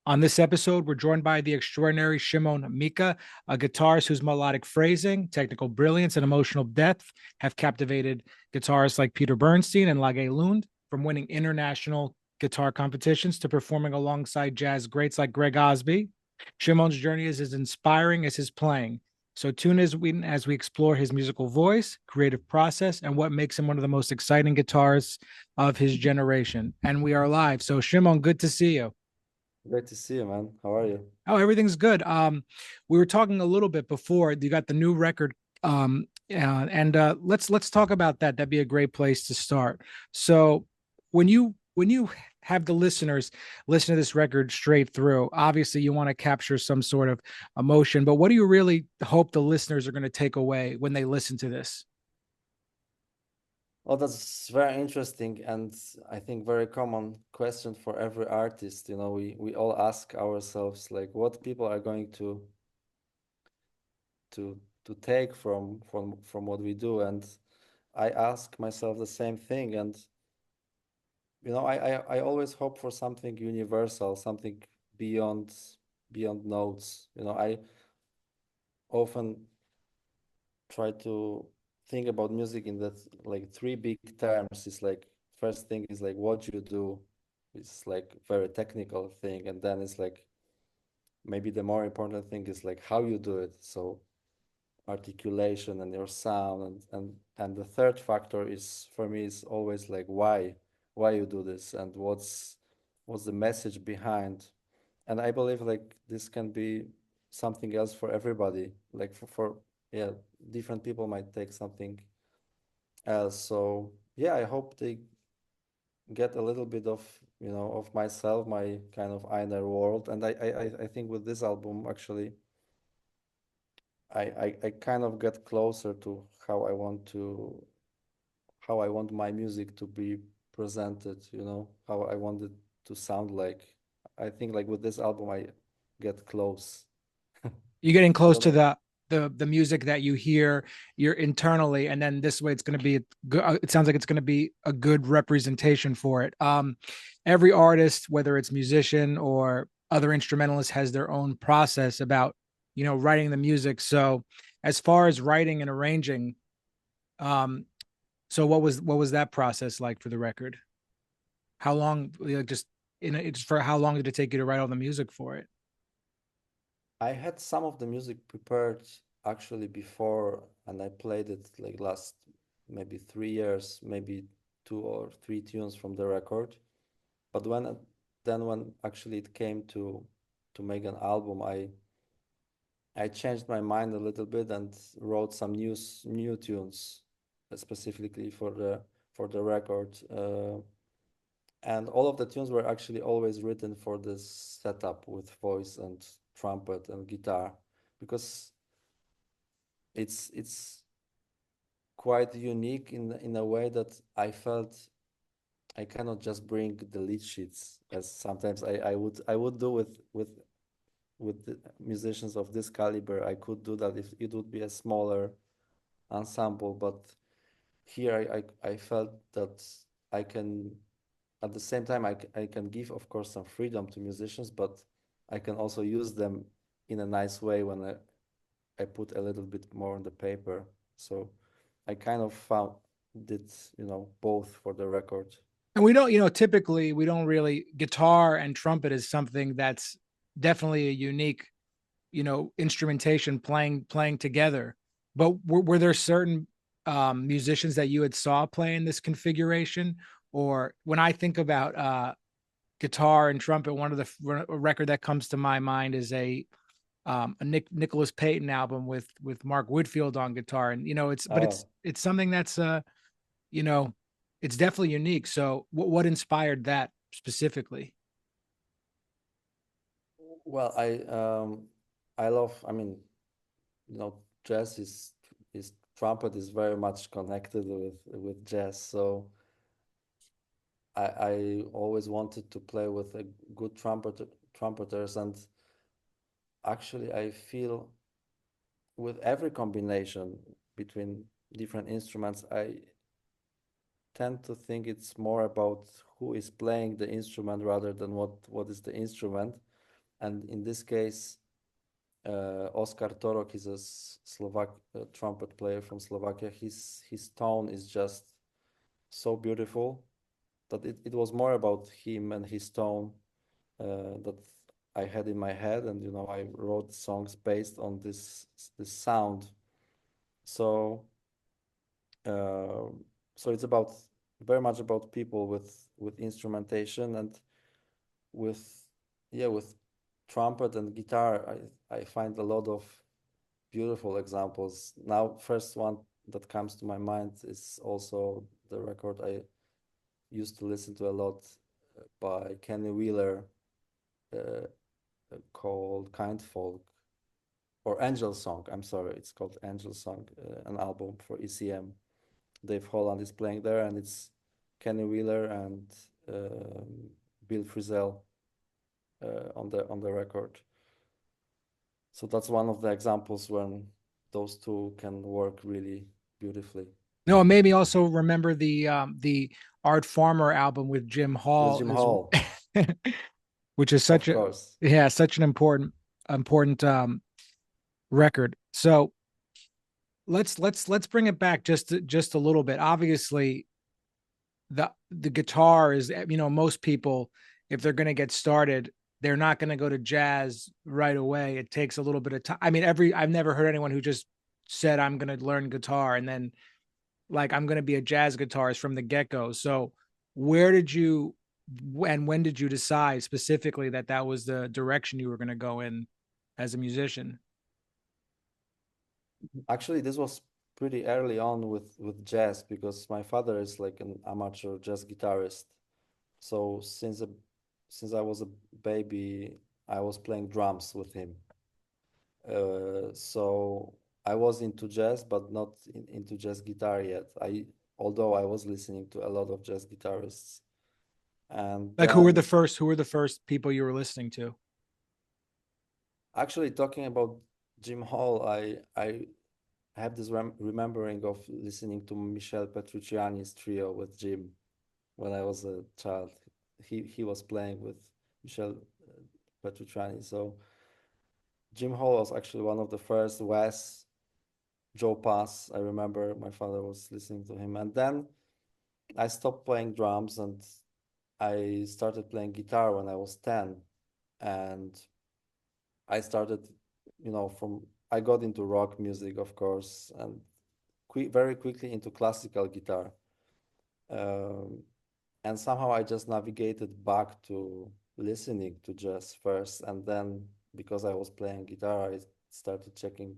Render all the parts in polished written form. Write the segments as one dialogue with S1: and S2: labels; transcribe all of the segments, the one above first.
S1: On this episode, we're joined by the extraordinary Szymon Mika, a guitarist whose melodic phrasing, technical brilliance, and emotional depth have captivated guitarists like Peter Bernstein and Lage Lund, from winning international guitar competitions to performing alongside jazz greats like Greg Osby. Szymon's journey is as inspiring as his playing. So tune in as we explore his musical voice, creative process, and what makes him one of the most exciting guitarists of his generation. And we are live. So Szymon, good to see you.
S2: Great to see you, man. How are you?
S1: Oh, everything's good. We were talking a little bit before. You got the new record, and let's talk about that. That'd be a great place to start. So, when you have the listeners listen to this record straight through, obviously you want to capture some sort of emotion. But what do you really hope the listeners are going to take away when they listen to this?
S2: Well, that's very interesting and I think very common question for every artist. We all ask ourselves like what people are going to take from what we do. And I ask myself the same thing. And I always hope for something universal, something beyond beyond notes. I often try to think about music in that like three big terms. It's like first thing is like what you do. It's like very technical thing, and then it's like maybe the more important thing is like how you do it. So articulation and your sound, and the third factor is for me is always like why you do this and what's the message behind. And I believe like this can be something else for everybody. Like for yeah, different people might take something else. So yeah, I hope they get a little bit of of myself, my kind of inner world. And I think with this album actually I kind of get closer to how I want my music to be presented, how I want it to sound like. I think like with this album I get close.
S1: You're getting
S2: I
S1: close
S2: don't
S1: to
S2: know.
S1: the music that you hear you're internally, and then this way it's going to be good. It sounds like it's going to be a good representation for it. Every artist, whether it's musician or other instrumentalist, has their own process about writing the music. So as far as writing and arranging, um so what was that process like for the record? How long, just it's for how long did it take you to write all the music for it?
S2: I had some of the music prepared actually before, and I played it like last maybe 3 years, maybe two or three tunes from the record. But when actually it came to make an album, I changed my mind a little bit and wrote some new tunes specifically for the record. And all of the tunes were actually always written for this setup with voice and trumpet and guitar, because it's quite unique in a way that I felt I cannot just bring the lead sheets as sometimes I would do with the musicians of this caliber. I could do that if it would be a smaller ensemble, but here I felt that I can at the same time I can give of course some freedom to musicians, but I can also use them in a nice way when I put a little bit more on the paper. So I kind of found it, both for the record.
S1: And we don't, typically we don't really, guitar and trumpet is something that's definitely a unique, instrumentation playing together. But were there certain musicians that you had saw playing this configuration? Or when I think about guitar and trumpet, one of the record that comes to my mind is a Nicholas Payton album with Mark Whitfield on guitar. And it's but
S2: Oh,
S1: it's something that's you know, it's definitely unique. So what inspired that specifically?
S2: well, I love, I mean, jazz is trumpet is very much connected with jazz. So I always wanted to play with a good trumpeters. And actually I feel with every combination between different instruments, I tend to think it's more about who is playing the instrument rather than what is the instrument. And in this case, Oskar Torok is a Slovak trumpet player from Slovakia. His tone is just so beautiful that it was more about him and his tone that I had in my head, and I wrote songs based on this sound. So uh, so it's about very much about people with instrumentation and with with trumpet and guitar. I find a lot of beautiful examples. Now, first one that comes to my mind is also the record I used to listen to a lot by Kenny Wheeler, uh, called Kind Folk, or Angel Song. I'm sorry, it's called Angel Song, an album for ECM. Dave Holland is playing there, and it's Kenny Wheeler and Bill Frisell on the record. So that's one of the examples when those two can work really beautifully.
S1: No, it made me also remember the Art Farmer album with Jim
S2: With
S1: Hall
S2: Jim
S1: is
S2: Hall,
S1: which is
S2: of
S1: such a
S2: course.
S1: yeah, such an important record. So let's bring it back just a little bit. Obviously, the guitar is, most people, if they're going to get started, they're not going to go to jazz right away. It takes a little bit of time. I mean, I've never heard anyone who just said I'm going to learn guitar and then like I'm going to be a jazz guitarist from the get-go. So where did you and when did you decide specifically that that was the direction you were going to go in as a musician?
S2: Actually, this was pretty early on with jazz because my father is like an amateur jazz guitarist. So since I was a baby, I was playing drums with him. So I was into jazz, but not into jazz guitar yet. Although I was listening to a lot of jazz guitarists, and
S1: Like
S2: then
S1: who were the first people you were listening to?
S2: actually talking about Jim Hall, I have this remembering of listening to Michel Petrucciani's trio with Jim when I was a child. He was playing with Michel Petrucciani. So Jim Hall was actually one of the first. Wes, Joe Pass. I remember my father was listening to him, and then I stopped playing drums and I started playing guitar when I was 10, and I started, from I got into rock music, of course, and very quickly into classical guitar. Um, and somehow I just navigated back to listening to jazz first, and then because I was playing guitar, I started checking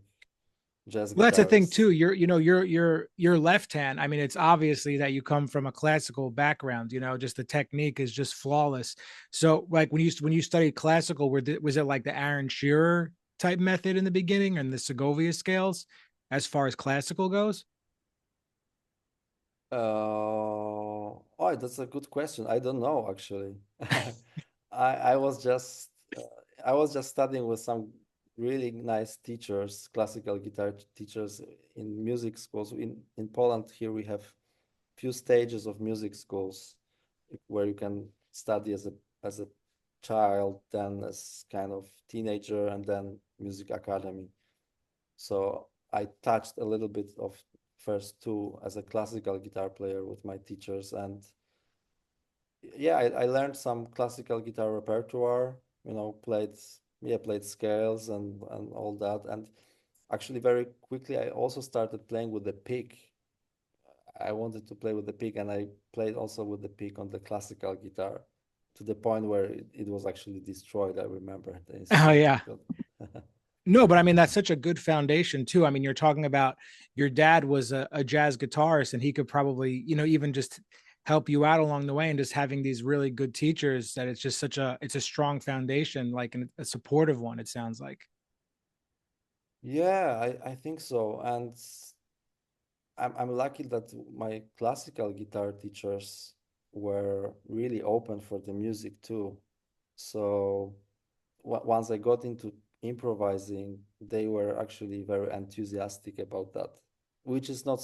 S2: jazz
S1: Well, that's the thing
S2: guitarists.
S1: too. You're left hand. I mean, it's obviously that you come from a classical background. Just the technique is just flawless. So, like when you studied classical, was it like the Aaron Shearer type method in the beginning and the Segovia scales, as far as classical goes?
S2: Oh, that's a good question. I don't know actually. I was just I was just studying with some really nice teachers, classical guitar teachers in music schools. In Poland here we have few stages of music schools where you can study as a child, then as kind of teenager, and then music academy. So I touched a little bit of first two as a classical guitar player with my teachers, and yeah, I learned some classical guitar repertoire. Played scales and all that, and actually very quickly I also started playing with the pick. I wanted to play with the pick, and I played also with the pick on the classical guitar to the point where it was actually destroyed. I remember the
S1: Oh
S2: instrument
S1: yeah.
S2: because
S1: No, but I mean that's such a good foundation too. I mean, you're talking about your dad was a jazz guitarist, and he could probably, even just help you out along the way, and just having these really good teachers that it's just it's a strong foundation, like a supportive one. It sounds like.
S2: yeah, I think so. And I'm lucky that my classical guitar teachers were really open for the music too. So once I got into improvising, they were actually very enthusiastic about that, which is not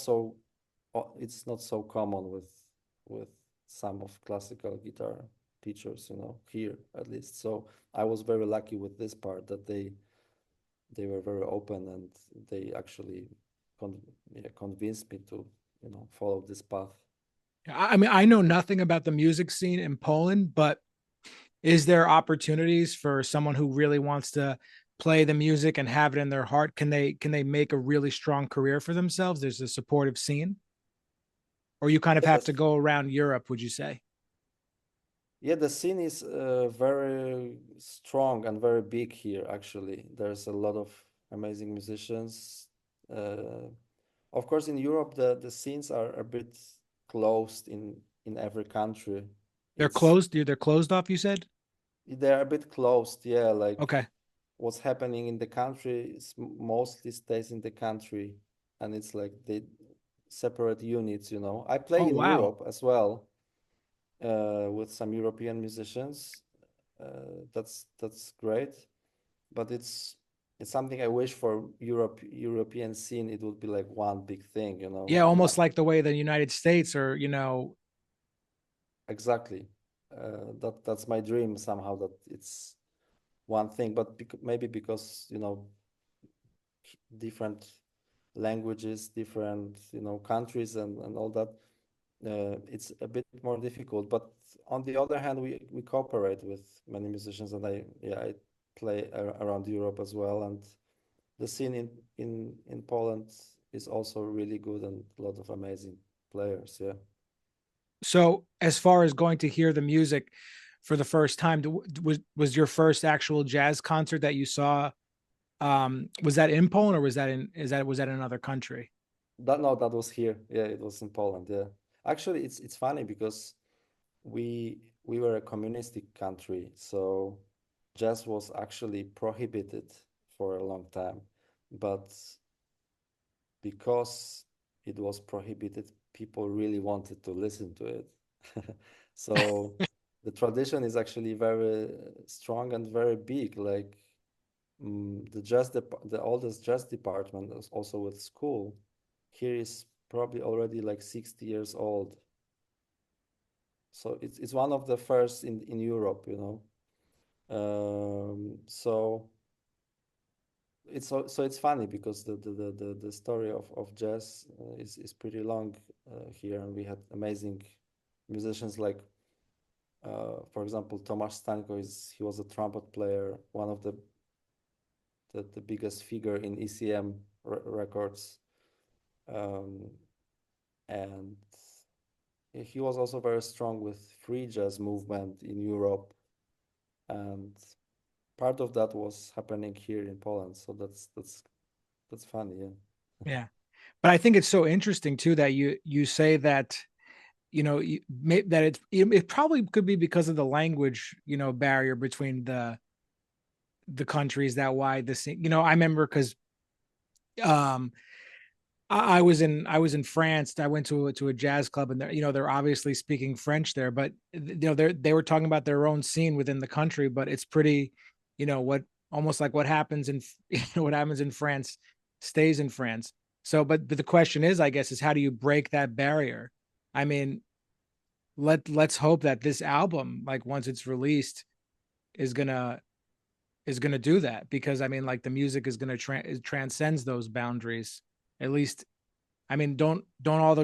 S2: it's not so common with some of classical guitar. teachers, here at least. So I was very lucky with this part that they were very open and they actually con yeah, convinced me to, follow this path.
S1: I mean, I know nothing about the music scene in Poland, but is there opportunities for someone who really wants to play the music and have it in their heart? Can they make a really strong career for themselves? There's a supportive scene, or you kind of have to
S2: Yes,
S1: go around Europe, would you say?
S2: yeah, the scene is very strong and very big here, actually. There's a lot of amazing musicians. Uh, of course, in Europe, the scenes are a bit closed in every country.
S1: They're
S2: It's
S1: closed. They're closed off, you said?
S2: they're a bit closed, yeah. Like
S1: Okay.
S2: what's happening in the country is mostly stays in the country, and it's like they separate units. I
S1: Oh,
S2: play in
S1: wow.
S2: Europe as well, with some European musicians. That's great, but it's something I wish for European scene. It would be like one big thing.
S1: Yeah, almost
S2: Not
S1: like the way the United States or,
S2: exactly. That's my dream somehow that it's one thing, but maybe because different languages, different countries, and all that. It's a bit more difficult. But on the other hand, we cooperate with many musicians, and I play around Europe as well, and the scene in Poland is also really good and a lot of amazing players. Yeah.
S1: so as far as going to hear the music for the first time, was your first actual jazz concert that you saw, was that in Poland, or was that in another country?
S2: That No, that was here. Yeah, it was in Poland. Yeah. Actually, it's funny because we were a communistic country, so jazz was actually prohibited for a long time. But because it was prohibited, people really wanted to listen to it. So the tradition is actually very strong and very big. Like the oldest jazz department is also with school here is probably already like 60 years old. So it's one of the first in Europe. So it's funny because the story of jazz is pretty long here, and we had amazing musicians like, for example, Tomasz Stanko he was a trumpet player, one of the biggest figure in ECM records, um, and he was also very strong with free jazz movement in Europe, and part of that was happening here in Poland. So that's funny, yeah.
S1: Yeah. But I think it's so interesting too that you say that, that it probably could be because of the language, barrier between the countries, that why this, I remember because um I was in France. I went to a jazz club, and they're obviously speaking French there, but they were talking about their own scene within the country. But it's pretty, what almost like what happens in what happens in France stays in France. So, but the question is, I guess, is how do you break that barrier? I mean, let's hope that this album, like once it's released, is gonna is gonna do that, because I mean, like the music is gonna it transcends those boundaries. At least, I mean, don't all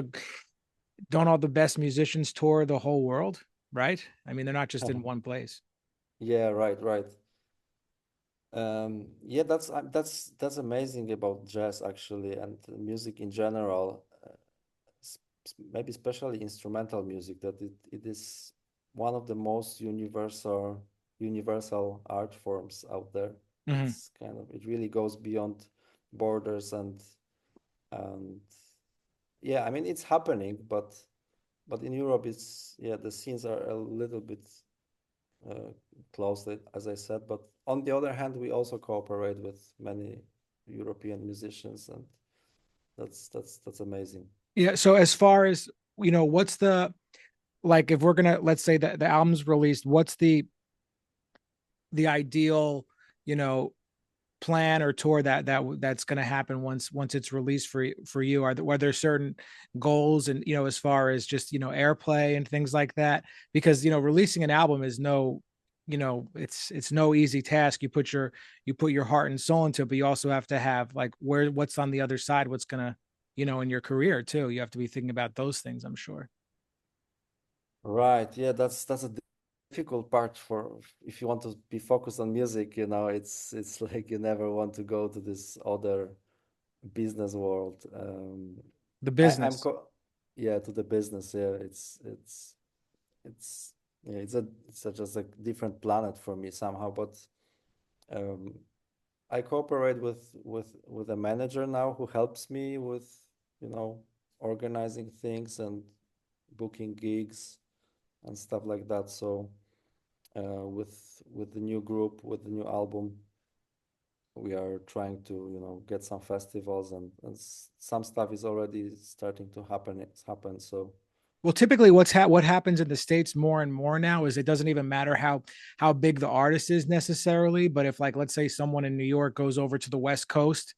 S1: the best musicians tour the whole world, right? I mean, they're not just in one place.
S2: Yeah, right, right. Yeah, that's amazing about jazz actually, and music in general. Maybe especially instrumental music, that it is one of the most universal art forms out there.
S1: Mhm.
S2: It really goes beyond borders, and yeah, I mean it's happening, but in Europe it's, yeah, the scenes are a little bit uh, closed, as I said. But on the other hand, we also cooperate with many European musicians, and that's amazing.
S1: Yeah. So as far as, what's the, like, if we're gonna, let's say that the album's released, what's the ideal, you know plan or tour that's going to happen once it's released for you? Are there certain goals, and as far as just airplay and things like that? Because releasing an album is no, it's no easy task. You put your heart and soul into it, but you also have to have like what's on the other side, what's gonna, in your career too. You have to be thinking about those things, I'm sure.
S2: Right. Yeah, that's a difficult part for if you want to be focused on music, it's like you never want to go to this other business world.
S1: The
S2: I, I'm
S1: business.
S2: co Yeah, to the business. Yeah, it's yeah, just a different planet for me somehow. But um, I cooperate with a manager now who helps me with, you know, organizing things and booking gigs and stuff like that. So with the new group, with the new album, we are trying to, get some festivals, and some stuff is already starting to happen. It's happened. So
S1: Well, typically what happens in the States more and more now is it doesn't even matter how big the artist is necessarily, but if, like, let's say someone in New York goes over to the West Coast,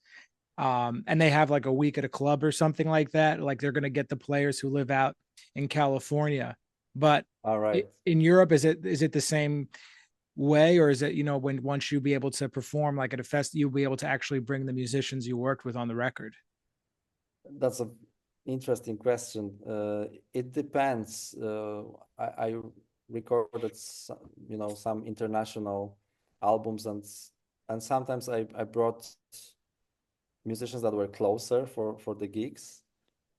S1: and they have like a week at a club or something like that, like they're going to get the players who live out in California. But
S2: all right.
S1: in Europe, is it the same way, or is it, when once you be able to perform like at a fest, you'll be able to actually bring the musicians you worked with on the record?
S2: That's a interesting question. It depends. I recorded some international albums, and sometimes I brought musicians that were closer for the gigs,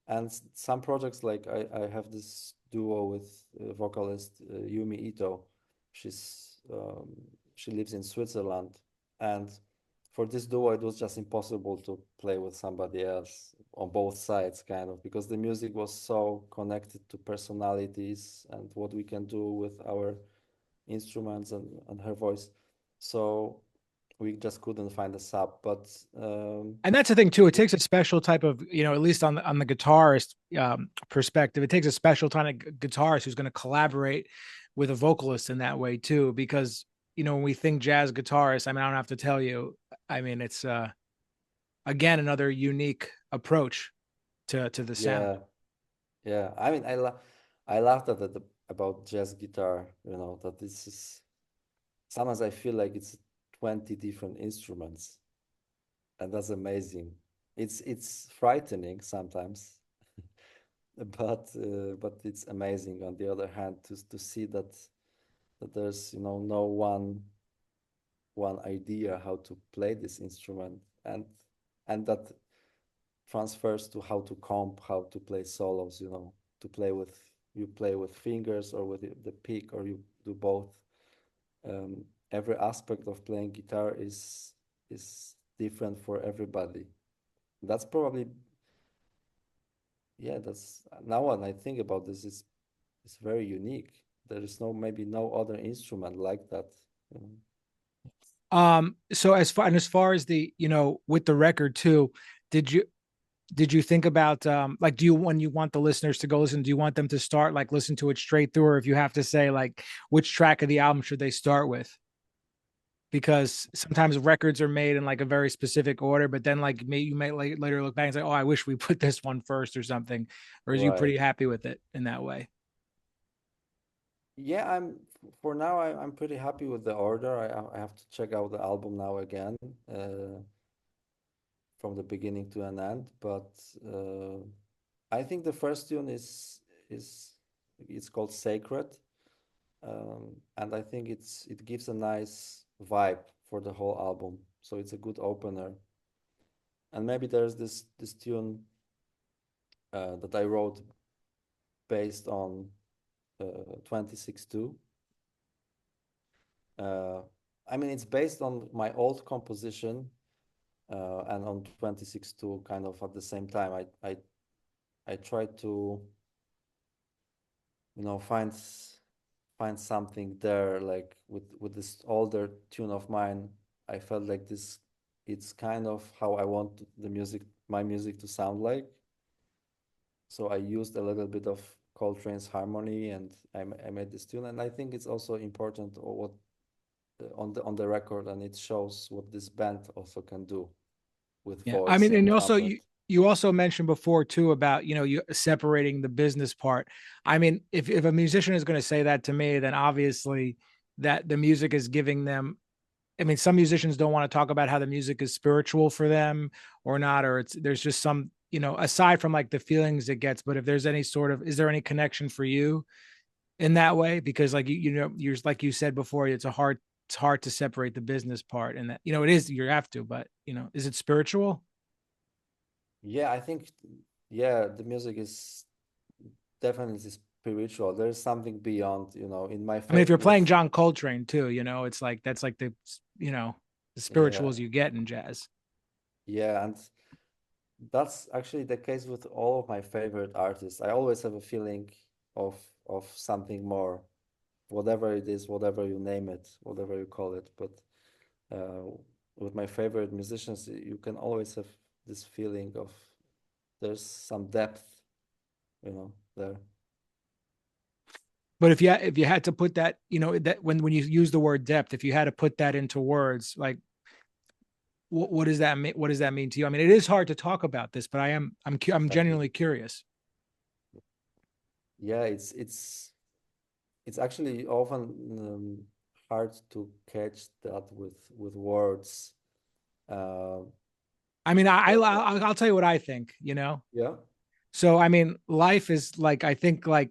S2: and some projects like I have this duo with vocalist Yumi Ito. She's she lives in Switzerland, and for this duo it was just impossible to play with somebody else on both sides, kind of, because the music was so connected to personalities and what we can do with our instruments and her voice. So we just couldn't find a sub, but
S1: And that's the thing too. It takes a special type of, at least on the guitarist perspective, it takes a special kind of guitarist who's going to collaborate with a vocalist in that way too. Because when we think jazz guitarist, I mean, I don't have to tell you. I mean, it's again another unique approach to the sound.
S2: yeah. Yeah, I mean, I laughed about jazz guitar, that this is sometimes I feel like it's 20 different instruments, and that's amazing. It's frightening sometimes, but it's amazing on the other hand to see that there's, no one idea how to play this instrument, and that transfers to how to comp, how to play solos, to play with you play with fingers or with the pick, or you do both. Every aspect of playing guitar is different for everybody. That's probably, yeah, that's now when I think about this, it's very unique. There is maybe no other instrument like that. you know.
S1: So as far as the, with the record too, did you did you think about like, do you, when you want the listeners to go listen, do you want them to start like listen to it straight through, or if you have to say like which track of the album should they start with? Because sometimes records are made in like a very specific order, but then like you may later look back and say, oh, I wish we put this one first or something. Or is you
S2: Right.
S1: pretty happy with it in that way?
S2: Yeah, for now. I'm pretty happy with the order. I have to check out the album now again, from the beginning to an end. But I think the first tune is it's called Sacred, and I think it gives a nice vibe for the whole album. So it's a good opener. And maybe there's this tune that I wrote based on 26-2. Uh, I mean, it's based on my old composition and on 26-2 kind of at the same time. I tried to, find something there, like with this older tune of mine. I felt like this it's kind of how I want my music to sound like. So I used a little bit of Coltrane's harmony, and I made this tune. And I think it's also important, or on the record, and it shows what this band also can do with
S1: Yeah, I
S2: voice
S1: mean,
S2: and
S1: and also
S2: trumpet.
S1: you also mentioned before too about you separating the business part. I mean, if a musician is going to say that to me, then obviously that the music is giving them. I mean, some musicians don't want to talk about how the music is spiritual for them or not, or it's there's just some aside from like the feelings it gets. But if there's any sort of, is there any connection for you in that way? Because like you're like you said before, it's hard to separate the business part, and that it is you have to, but is it spiritual?
S2: Yeah, I think, yeah, the music is definitely spiritual. There's something beyond, in my
S1: I mean, if
S2: faith
S1: you're
S2: with,
S1: playing John Coltrane too, it's like that's like the
S2: yeah,
S1: spirituals you get in jazz.
S2: yeah, and that's actually the case with all of my favorite artists. I always have a feeling of something more, whatever it is, whatever you name it, whatever you call it. But uh, with my favorite musicians, you can always have this feeling of there's some depth, there.
S1: But if you had to put that, that when you use the word depth, if you had to put that into words, like what does that mean? What does that mean to you? I mean, it is hard to talk about this, but I'm
S2: Exactly.
S1: genuinely curious.
S2: Yeah, it's actually often hard to catch that with words. Uh,
S1: I mean,
S2: but
S1: I'll tell you what I think.
S2: yeah.
S1: So I mean, life is like I think like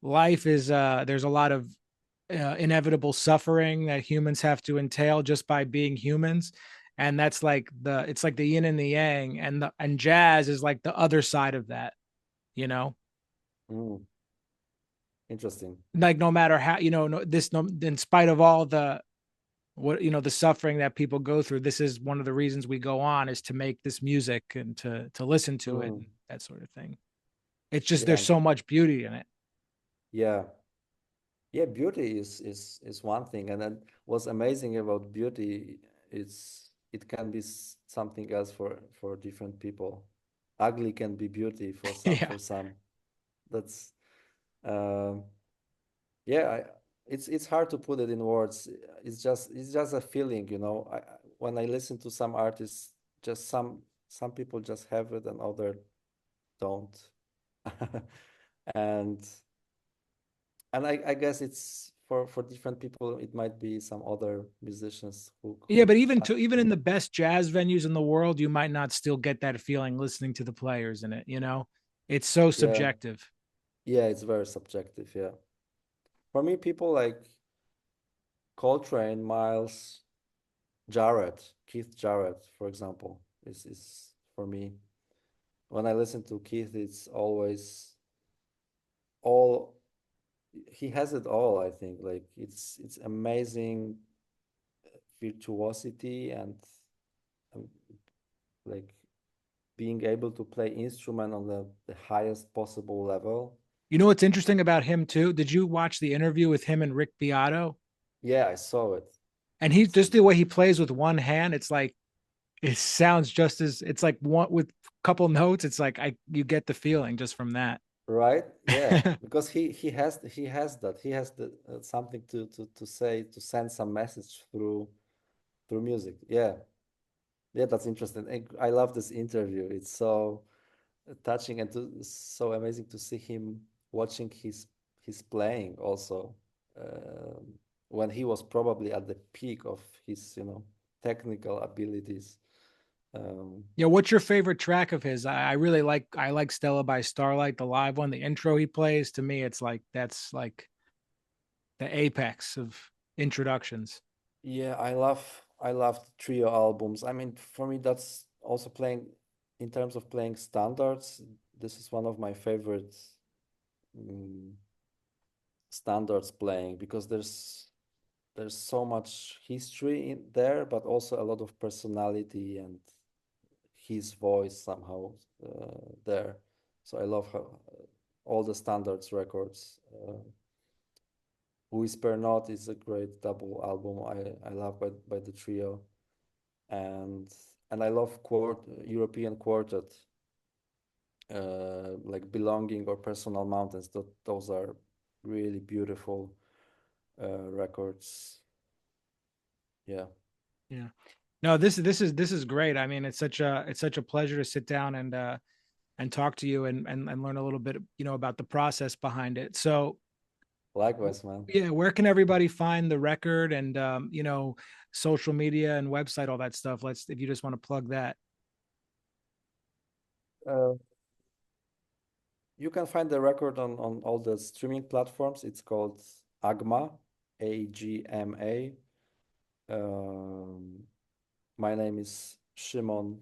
S1: life is there's a lot of inevitable suffering that humans have to entail just by being humans, and that's like it's like the yin and the yang, and jazz is like the other side of that. You know,
S2: Mm, interesting.
S1: like no matter how in spite of all the the suffering that people go through, this is one of the reasons we go on is to make this music and to listen to it
S2: Mm,
S1: and that sort of thing. It's just
S2: yeah,
S1: there's
S2: and
S1: so much beauty in it.
S2: yeah, yeah. Beauty is one thing, and then what's amazing about beauty is it can be something else for different people. Ugly can be beauty for some.
S1: Yeah.
S2: For some, that's um, yeah. It's hard to put it in words. It's just a feeling, when I listen to some artists, just some people just have it and other don't. and I guess it's for different people. It might be some other musicians
S1: Yeah,
S2: who
S1: but even in the best jazz venues in the world, you might not still get that feeling listening to the players in it. It's so
S2: yeah,
S1: subjective.
S2: yeah, it's very subjective. Yeah, for me, people like Coltrane, Miles, Jarrett, Keith Jarrett, for example, is for me. When I listen to Keith, it's always all he has it all. I think like it's amazing virtuosity and like being able to play instrument on the highest possible level.
S1: You know what's interesting about him too? Did you watch the interview with him and Rick Beato?
S2: Yeah, I saw it.
S1: And he just the way he plays with one hand, it's like it sounds just as it's like one with a couple notes. It's like I you get the feeling just from that.
S2: Right? Yeah, because he has that. He has the something to say, to send some message through music. Yeah. Yeah, that's interesting. I love this interview. It's so touching and so amazing to see him watching his playing also, um, when he was probably at the peak of his technical abilities. um,
S1: Yeah, what's your favorite track of his? I really like Stella by Starlight, the live one, the intro he plays. To me, it's like that's like the apex of introductions.
S2: yeah, I love trio albums. I mean, for me that's also playing in terms of playing standards. This is one of my favorite um, standards playing, because there's so much history in there, but also a lot of personality and his voice somehow there. So I love how, all the standards records. Whisper Not is a great double album. I love by the trio, and I love European quartet, like Belonging or Personal Mountains. Those are really beautiful records. Yeah.
S1: Yeah. No, this is great. I mean, it's such a pleasure to sit down and talk to you and learn a little bit, about the process behind it. So
S2: Likewise, man.
S1: yeah, where can everybody find the record and social media and website, all that stuff? If you just want to plug that.
S2: Uh, you can find the record on all the streaming platforms. It's called AGMA, AGMA. Um, my name is Szymon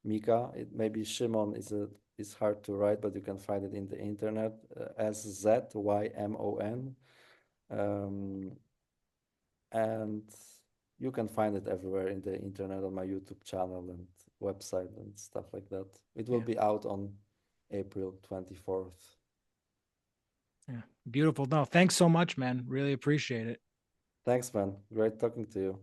S2: Mika. It maybe Szymon is hard to write, but you can find it in the internet, SZYMON. Um, and you can find it everywhere in the internet on my YouTube channel and website and stuff like that. It will
S1: Yeah.
S2: be out on April 24th.
S1: Yeah. Beautiful. No, thanks so much, man. Really appreciate it.
S2: Thanks, man. Great talking to you.